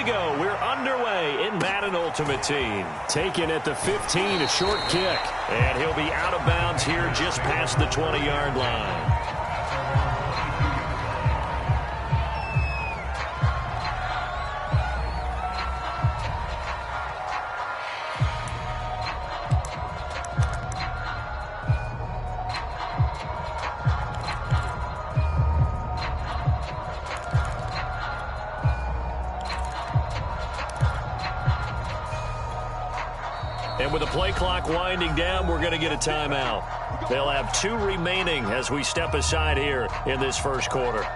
go. We're underway in Madden Ultimate Team. Taken at the 15, a short kick. And he'll be out of bounds here just past the 20-yard line. And with the play clock winding down, we're going to get a timeout. They'll have 2 remaining as we step aside here in this first quarter.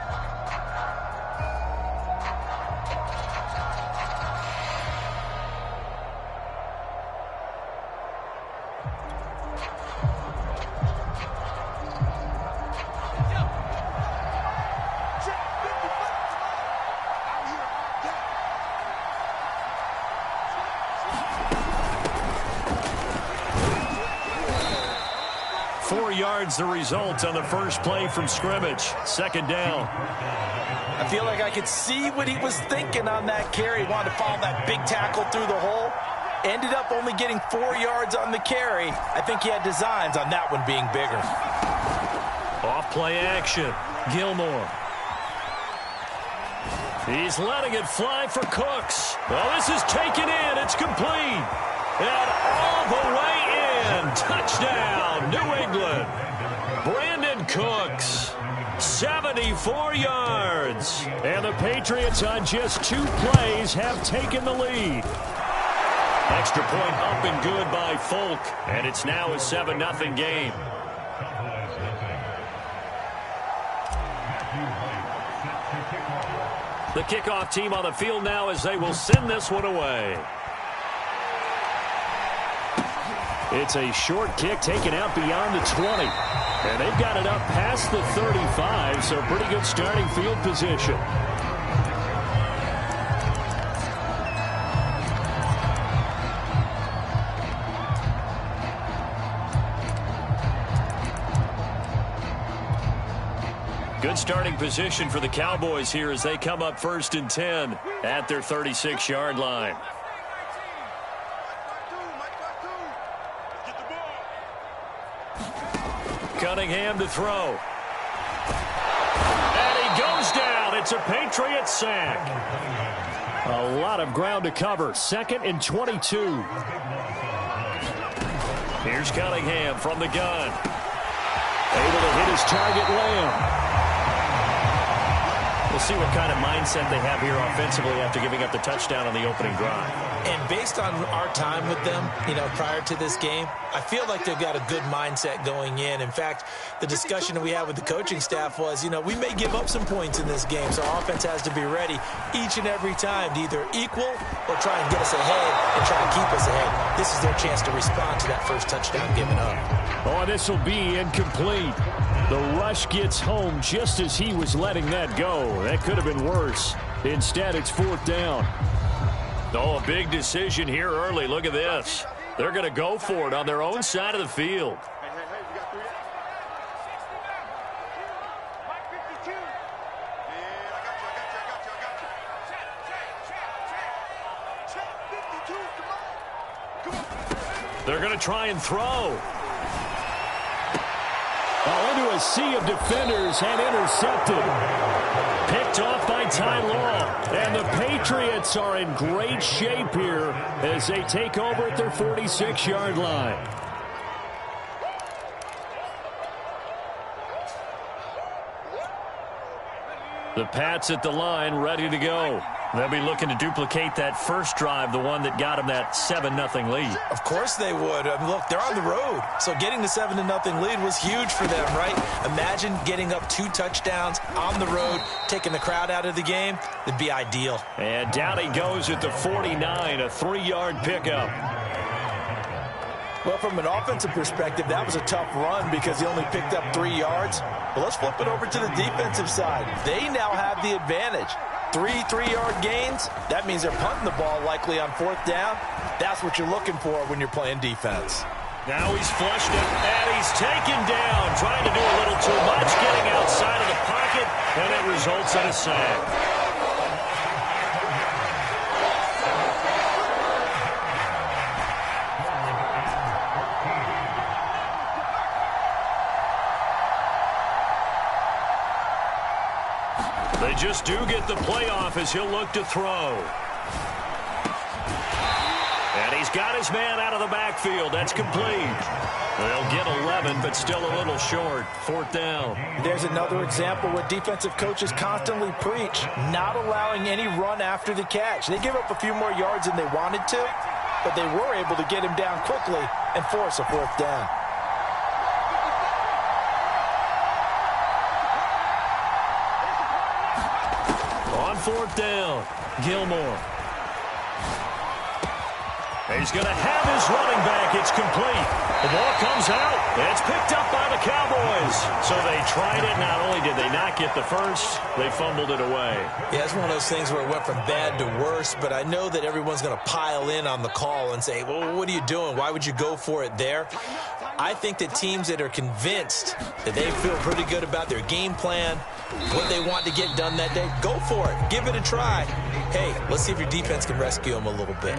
The result on the first play from scrimmage. Second down. I feel like I could see what he was thinking on that carry. He wanted to follow that big tackle through the hole. Ended up only getting 4 yards on the carry. I think he had designs on that one being bigger. Off play action. Gilmore. He's letting it fly for Cooks. Well, this is taken in. It's complete. And all the way in. Touchdown, New England. Brandon Cooks, 74 yards. And the Patriots on just 2 plays have taken the lead. Extra point up and good by Folk. And it's now a 7-0 game. The kickoff team on the field now as they will send this one away. It's a short kick taken out beyond the 20. And they've got it up past the 35, so pretty good starting field position. Good starting position for the Cowboys here as they come up 1st and 10 at their 36-yard line. Cunningham to throw. And he goes down. It's a Patriot sack. A lot of ground to cover. 2nd and 22. Here's Cunningham from the gun. Able to hit his target, Lamb. We'll see what kind of mindset they have here offensively after giving up the touchdown on the opening drive. And based on our time with them, prior to this game, I feel like they've got a good mindset going in. In fact, the discussion that we had with the coaching staff was, we may give up some points in this game, so our offense has to be ready each and every time to either equal or try and get us ahead and try to keep us ahead. This is their chance to respond to that first touchdown given up. Oh, this will be incomplete. The rush gets home just as he was letting that go. That could have been worse. Instead, it's 4th down. Oh, a big decision here early. Look at this. They're going to go for it on their own side of the field. They're going to try and throw. Into a sea of defenders and intercepted. Picked off by Ty Law. And the Patriots are in great shape here as they take over at their 46-yard line. The Pats at the line, ready to go. They'll be looking to duplicate that first drive, the one that got them that 7-0 lead. Of course they would. Look, they're on the road, so getting the 7-0 lead was huge for them, right? Imagine getting up 2 touchdowns on the road, taking the crowd out of the game. It'd be ideal. And down he goes at the 49, a 3-yard pickup. Well, from an offensive perspective, that was a tough run because he only picked up 3 yards. But let's flip it over to the defensive side. They now have the advantage. 3 3-yard gains, that means they're punting the ball likely on 4th down. That's what you're looking for when you're playing defense. Now he's flushed it, and he's taken down, trying to do a little too much, getting outside of the pocket, and it results in a sack. just do get the playoff as he'll look to throw. And he's got his man out of the backfield. That's complete. They'll get 11, but still a little short. 4th down. There's another example where defensive coaches constantly preach, not allowing any run after the catch. They give up a few more yards than they wanted to, but they were able to get him down quickly and force a 4th down. On 4th down, Gilmore. He's going to have his running back. It's complete. The ball comes out. It's picked up by the Cowboys. So they tried it. Not only did they not get the first, they fumbled it away. Yeah, it's one of those things where it went from bad to worse, but I know that everyone's going to pile in on the call and say, well, what are you doing? Why would you go for it there? I think that teams that are convinced that they feel pretty good about their game plan, what they want to get done that day, go for it. Give it a try. Hey, let's see if your defense can rescue them a little bit.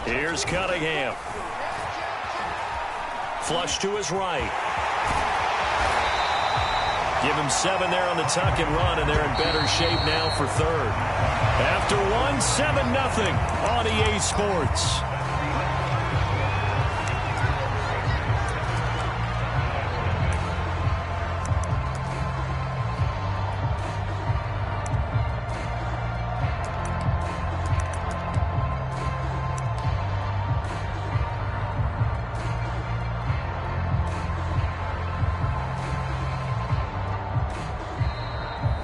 Here's Cunningham. Flush to his right. Give him 7 there on the tuck and run, and they're in better shape now for 3rd. After 1, 7-0 on EA Sports.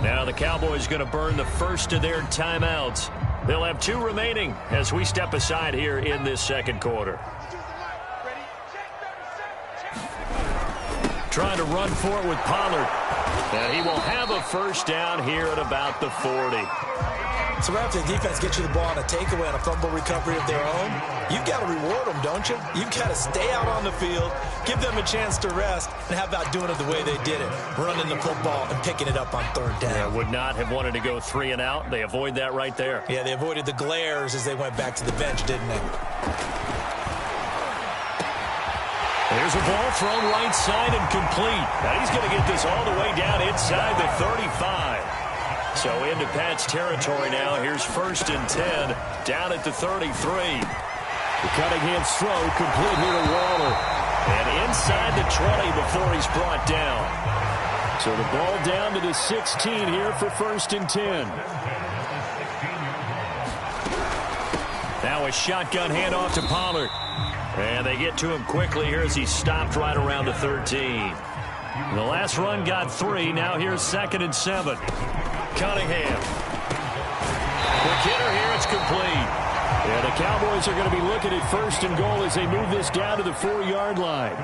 Now the Cowboys going to burn the first of their timeouts. They'll have 2 remaining as we step aside here in this 2nd quarter. Trying to run for it with Pollard. And he will have a 1st down here at about the 40. So after the defense gets you the ball on a takeaway and a fumble recovery of their own, you've got to reward them, don't you? You've got to stay out on the field, give them a chance to rest, and how about doing it the way they did it, running the football and picking it up on 3rd down. Yeah, would not have wanted to go 3 and out. They avoid that right there. Yeah, they avoided the glares as they went back to the bench, didn't they? There's a ball thrown right side and complete. Now he's going to get this all the way down inside the 35. So into Pat's territory now. Here's 1st and 10 down at the 33. The Cunningham's throw complete here to Waller. And inside the 20 before he's brought down. So the ball down to the 16 here for 1st and 10. Now a shotgun handoff to Pollard. And they get to him quickly here as he stopped right around the 13. The last run got 3. Now here's 2nd and 7. Cunningham. The kidder here, it's complete. Yeah, the Cowboys are going to be looking at 1st and goal as they move this down to the 4-yard line.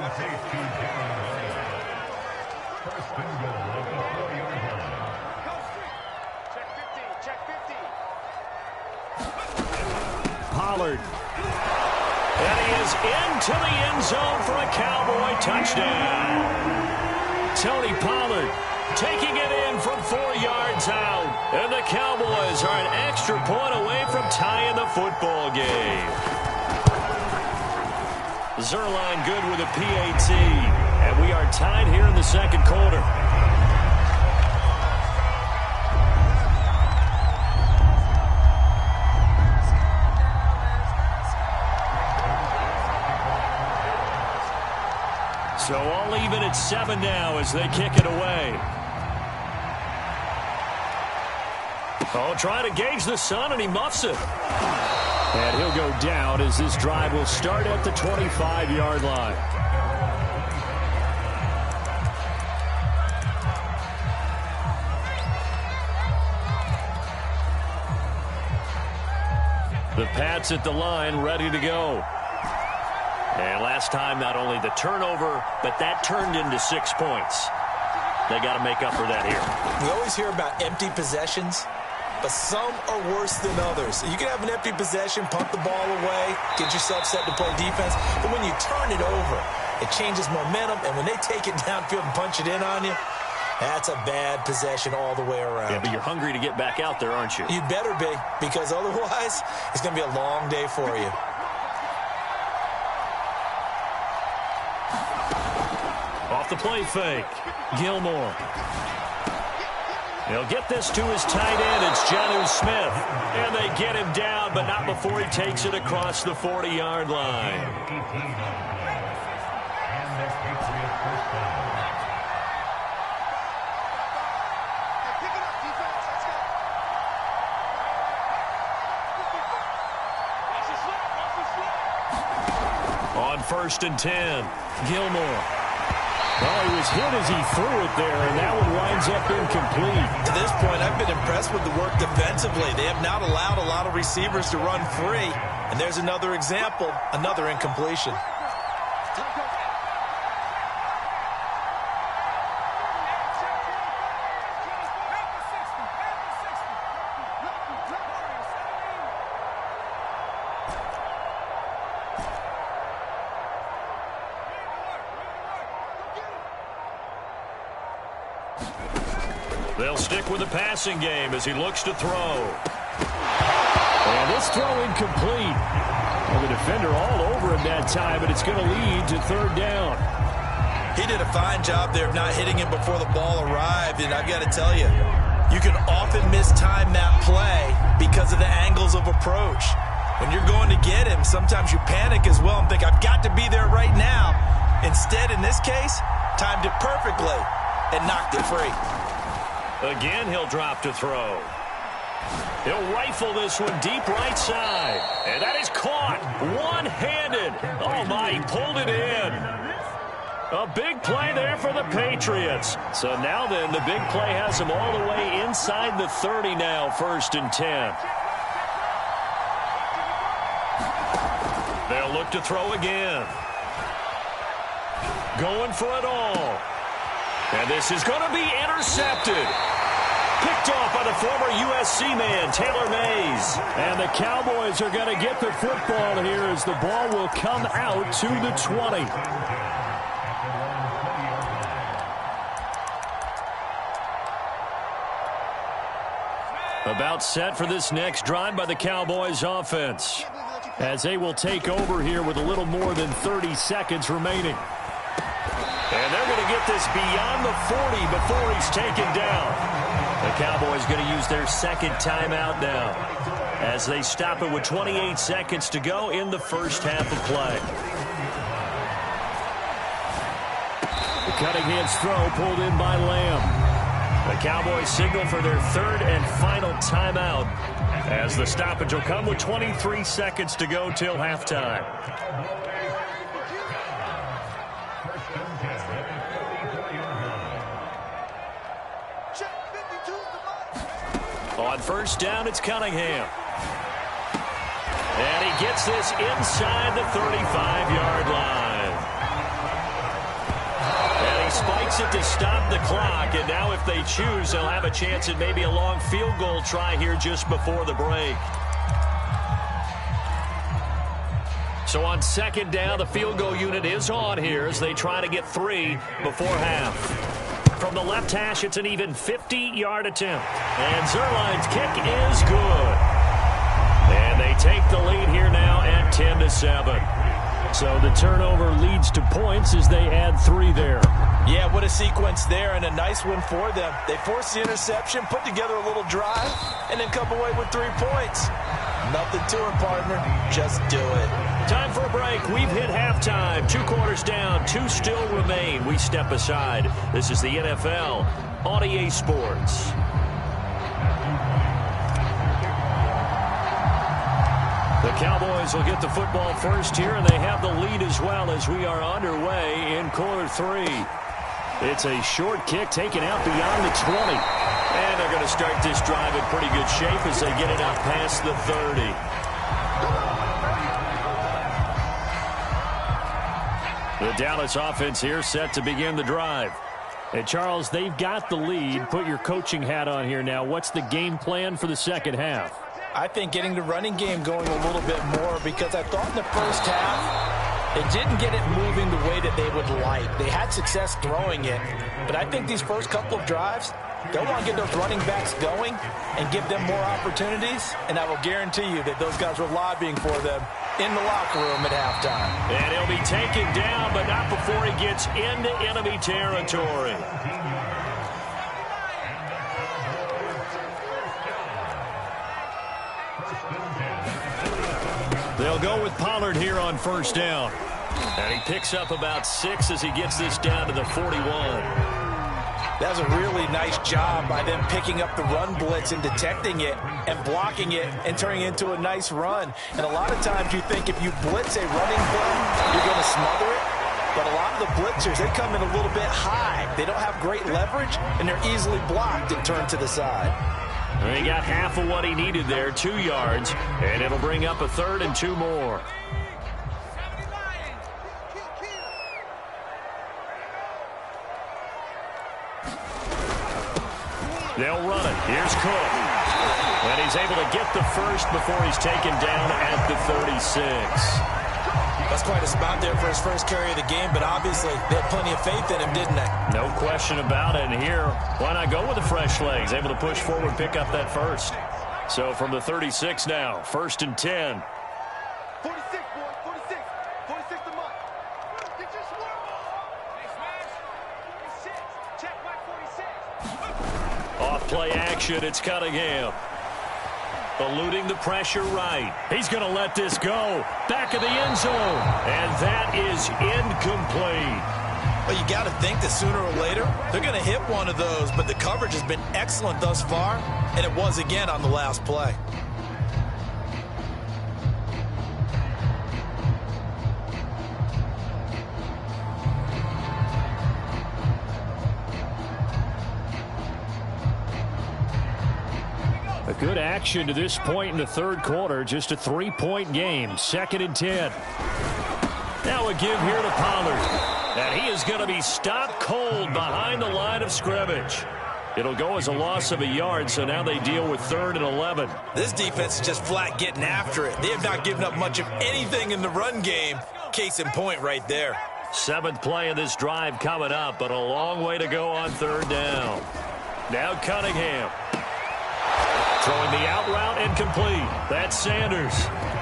Pollard. And he is into the end zone for a Cowboy touchdown. Tony Pollard taking it in from 4 yards out. And the Cowboys are an extra point away from tying the football game. Zerline good with a PAT. And we are tied here in the 2nd quarter. So all even at 7 now as they kick it away. Oh, trying to gauge the sun, and he muffs it. And he'll go down as this drive will start at the 25-yard line. The Pats at the line, ready to go. And last time, not only the turnover, but that turned into 6 points. They got to make up for that here. We always hear about empty possessions, but some are worse than others. You can have an empty possession, punt the ball away, get yourself set to play defense, but when you turn it over, it changes momentum, and when they take it downfield and punch it in on you, that's a bad possession all the way around. Yeah, but you're hungry to get back out there, aren't you? You better be, because otherwise, it's going to be a long day for you. off the play fake. Gilmore. He'll get this to his tight end. It's Jonnu Smith. And they get him down, but not before he takes it across the 40-yard line. On 1st and 10, Gilmore. Well, he was hit as he threw it there, and that one winds up incomplete. To this point, I've been impressed with the work defensively. They have not allowed a lot of receivers to run free. And there's another example, another incompletion. They'll stick with the passing game as he looks to throw. And this throw incomplete. Well, the defender all over him that time, but it's going to lead to 3rd down. He did a fine job there of not hitting him before the ball arrived, and I've got to tell you, you can often mistime that play because of the angles of approach. When you're going to get him, sometimes you panic as well and think, I've got to be there right now. Instead, in this case, timed it perfectly and knocked it free. Again, he'll drop to throw. He'll rifle this one deep right side. And that is caught one-handed. Oh, my, he pulled it in. A big play there for the Patriots. So now then, the big play has him all the way inside the 30 now, 1st and 10. They'll look to throw again. Going for it all. And this is going to be intercepted. Picked off by the former USC man, Taylor Mays. And the Cowboys are going to get the football here as the ball will come out to the 20. About set for this next drive by the Cowboys offense, as they will take over here with a little more than 30 seconds remaining. And they're going to get this beyond the 40 before he's taken down. The Cowboys going to use their 2nd timeout now as they stop it with 28 seconds to go in the 1st half of play. The Cunningham's throw pulled in by Lamb. The Cowboys signal for their 3rd and final timeout as the stoppage will come with 23 seconds to go till halftime. On 1st down, it's Cunningham. And he gets this inside the 35-yard line. And he spikes it to stop the clock. And now if they choose, they'll have a chance at maybe a long field goal try here just before the break. So on 2nd down, the field goal unit is on here as they try to get 3 before half. From the left hash, it's an even 50-yard attempt. And Zerline's kick is good. And they take the lead here now at 10-7. So the turnover leads to points as they add 3 there. Yeah, what a sequence there, and a nice one for them. They forced the interception, put together a little drive, and then come away with 3 points. Nothing to it, partner. Just do it. Time for a break. We've hit halftime. 2 quarters down. 2 still remain. We step aside. This is the NFL on EA Sports. The Cowboys will get the football first here, and they have the lead as well as we are underway in quarter 3. It's a short kick taken out beyond the 20. And they're going to start this drive in pretty good shape as they get it out past the 30. The Dallas offense here set to begin the drive. And Charles, they've got the lead. Put your coaching hat on here now. What's the game plan for the 2nd half? I think getting the running game going a little bit more, because I thought in the 1st half they didn't get it moving the way that they would like. They had success throwing it, but I think these first couple of drives, they'll want to get those running backs going and give them more opportunities, and I will guarantee you that those guys were lobbying for them in the locker room at halftime. And he'll be taken down, but not before he gets into enemy territory. They'll go with Pollard here on first down. And he picks up about 6 as he gets this down to the 41. That was a really nice job by them picking up the run blitz and detecting it and blocking it and turning it into a nice run. And a lot of times you think if you blitz a running play, you're going to smother it. But a lot of the blitzers, they come in a little bit high. They don't have great leverage, and they're easily blocked and turned to the side. He got half of what he needed there, 2 yards, and it'll bring up a 3rd and 2 more. They'll run it. Here's Cook. And he's able to get the first before he's taken down at the 36. That's quite a spot there for his first carry of the game, but obviously they had plenty of faith in him, didn't they? No question about it. And here, why not go with the fresh legs? Able to push forward, pick up that first. So from the 36 now, 1st and 10. 46, boy, 46. 46 to mark. Get your swarm ball. Hey, smash. 46. Check back 46. Off play action, it's Cunningham. Eluding the pressure right. He's going to let this go. Back of the end zone. And that is incomplete. Well, you got to think that sooner or later they're going to hit one of those, but the coverage has been excellent thus far, and it was again on the last play. A good action to this point in the 3rd quarter. Just a 3-point game. 2nd and 10. Now a give here to Pollard. And he is going to be stopped cold behind the line of scrimmage. It'll go as a loss of a yard, so now they deal with 3rd and 11. This defense is just flat getting after it. They have not given up much of anything in the run game. Case in point right there. 7th play of this drive coming up, but a long way to go on 3rd down. Now Cunningham. Throwing the out route incomplete. That's Sanders.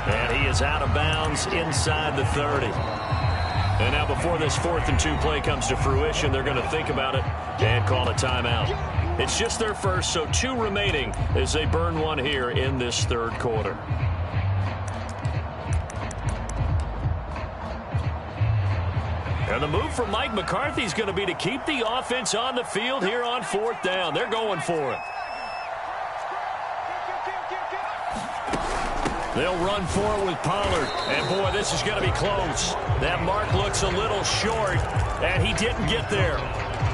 And he is out of bounds inside the 30. And now before this 4th and 2 play comes to fruition, they're going to think about it and call a timeout. It's just their first, so 2 remaining as they burn one here in this 3rd quarter. And the move from Mike McCarthy is going to be to keep the offense on the field here on 4th down. They're going for it. They'll run for it with Pollard. And, boy, this is going to be close. That mark looks a little short, and he didn't get there.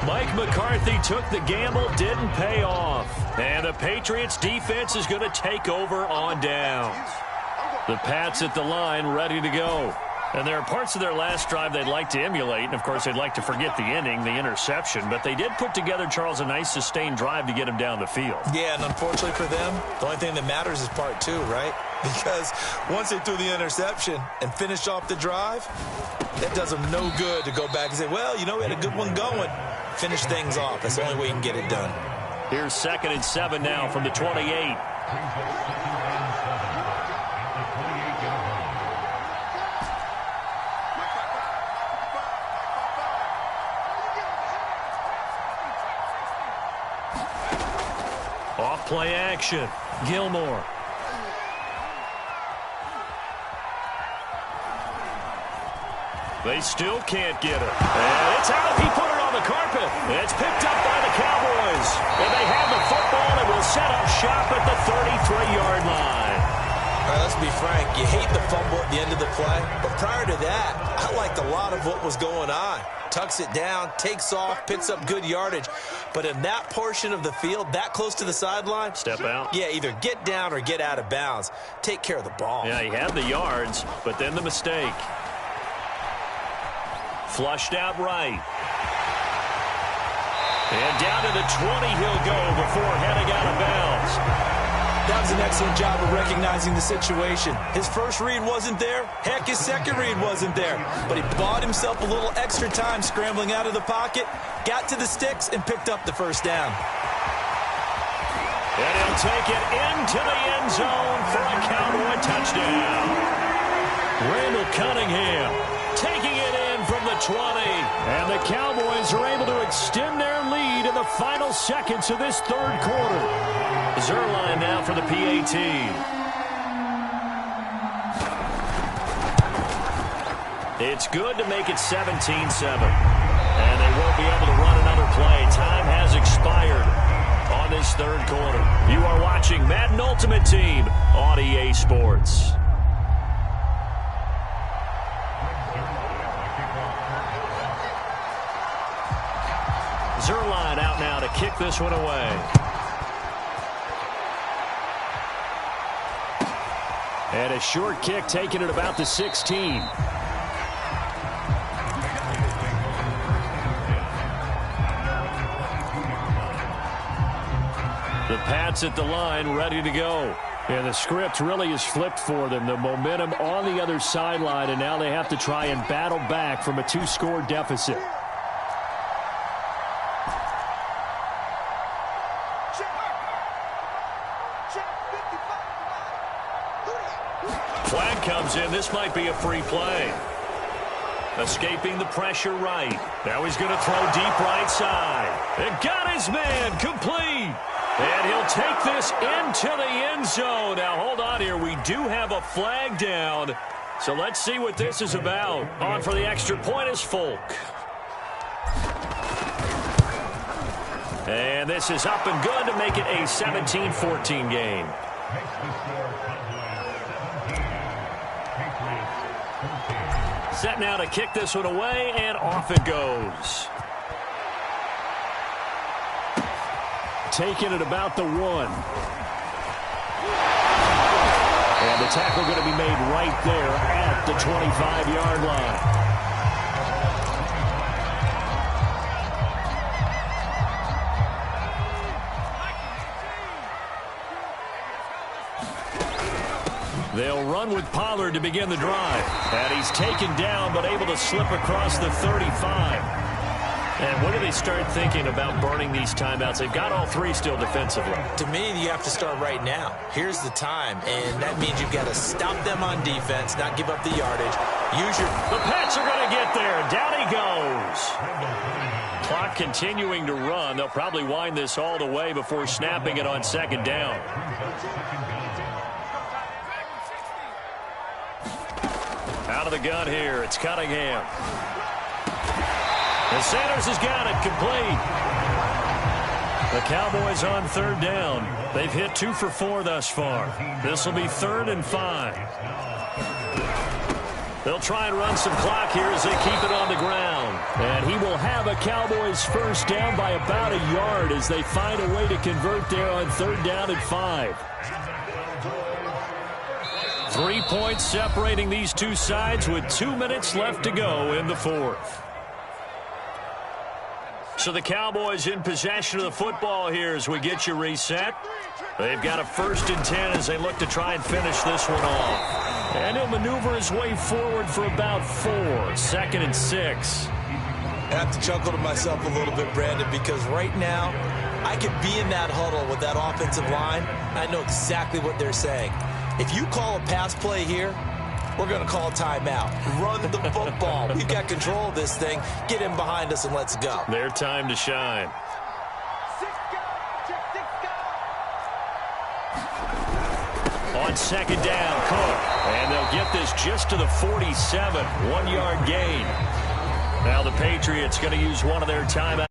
Mike McCarthy took the gamble, didn't pay off. And the Patriots defense is going to take over on downs. The Pats at the line ready to go. And there are parts of their last drive they'd like to emulate. And, of course, they'd like to forget the ending, the interception. But they did put together, Charles, a nice sustained drive to get him down the field. Yeah, and unfortunately for them, the only thing that matters is part 2, right? Because once they threw the interception and finished off the drive, that does them no good to go back and say, well, you know, we had a good one going. Finish things off. That's the only way you can get it done. Here's 2nd and 7 now from the 28. Off play action. Gilmore. They still can't get it. And it's out. He put it on the carpet. It's picked up by the Cowboys. And they have the football and will set up shop at the 33-yard line. All right, let's be frank. You hate the fumble at the end of the play. But prior to that, I liked a lot of what was going on. Tucks it down, takes off, picks up good yardage. But in that portion of the field, that close to the sideline, step out. Yeah, either get down or get out of bounds. Take care of the ball. Yeah, he had the yards, but then the mistake. Flushed out right. And down to the 20 he'll go before heading out of bounds. That was an excellent job of recognizing the situation. His first read wasn't there. Heck, his second read wasn't there. But he bought himself a little extra time scrambling out of the pocket, got to the sticks, and picked up the first down. And he'll take it into the end zone for a Cowboy touchdown. Randall Cunningham taking it in from the 20. And the Cowboys are able to extend their lead in the final seconds of this third quarter. Zerline now for the PAT. It's good to make it 17-7. And they won't be able to run another play. Time has expired on this third quarter. You are watching Madden Ultimate Team on EA Sports. Zerline out now to kick this one away. And a short kick taken at about the 16. The Pats at the line, ready to go. And the script really is flipped for them. The momentum on the other sideline, and now they have to try and battle back from a 2-score deficit. Flag comes in. This might be a free play. Escaping the pressure right. Now he's going to throw deep right side. And got his man complete. And he'll take this into the end zone. Now, hold on here. We do have a flag down. So let's see what this is about. On for the extra point is Folk. And this is up and good to make it a 17-14 game. Set now to kick this one away, and off it goes. Taken at about the 1. And the tackle going to be made right there at the 25-yard line. They'll run with Pollard to begin the drive. And he's taken down but able to slip across the 35. And when do they start thinking about burning these timeouts? They've got all three still defensively. To me, you have to start right now. Here's the time, and that means you've got to stop them on defense, not give up the yardage. The Pats are going to get there. Down he goes. Clock continuing to run. They'll probably wind this all the way before snapping it on second down. Out of the gun here, it's Cunningham. And Sanders has got it complete. The Cowboys on third down. They've hit 2 for 4 thus far. This will be 3rd and 5. They'll try and run some clock here as they keep it on the ground. And he will have a Cowboys first down by about a yard as they find a way to convert there on 3rd down and 5. 3 points separating these two sides with 2 minutes left to go in the 4th. So the Cowboys in possession of the football here as we get you reset. They've got a 1st and 10 as they look to try and finish this one off. And he'll maneuver his way forward for about 4. 2nd and 6. I have to chuckle to myself a little bit, Brandon, because right now I could be in that huddle with that offensive line. I know exactly what they're saying. If you call a pass play here, we're going to call a timeout. Run the football. We've got control of this thing. Get in behind us and let's go. Their time to shine. On 2nd down, Cook. And they'll get this just to the 47. 1-yard gain. Now the Patriots going to use one of their timeouts.